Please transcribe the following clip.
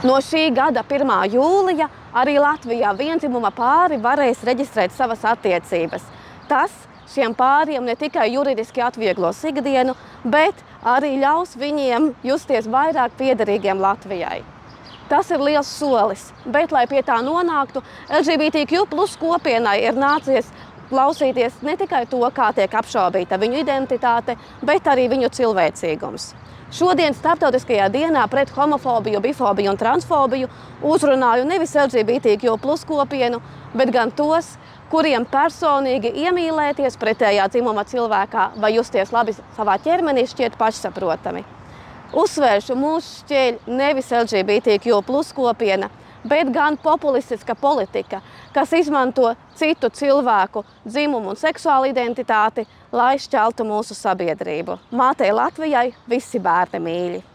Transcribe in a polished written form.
No šī gada 1. jūlija arī Latvijā viendzimuma pāri varēs reģistrēt savas attiecības. Tas šiem pāriem ne tikai juridiski atvieglos ikdienu, bet arī ļaus viņiem justies vairāk piederīgiem Latvijai. Tas ir liels solis, bet, lai pie tā nonāktu, LGBTQ+ kopienai ir nācies klausīties ne tikai to, kā tiek apšaubīta viņu identitāte, bet arī viņu cilvēcīgums. Šodien Starptautiskajā dienā pret homofobiju, bifobiju un transfobiju uzrunāju nevis LGBTQ+ kopienu, bet gan tos, kuriem personīgi iemīlēties pretējā dzimuma cilvēkā vai justies labi savā ķermenī šķiet pašsaprotami. Uzsvēršu, mūs šķēļ nevis LGBTQ+ kopiena, bet gan populistiska politika, kas izmanto citu cilvēku dzimumu un seksuālu identitāti, lai šķeltu mūsu sabiedrību. Mātei Latvijai visi bērni mīļi!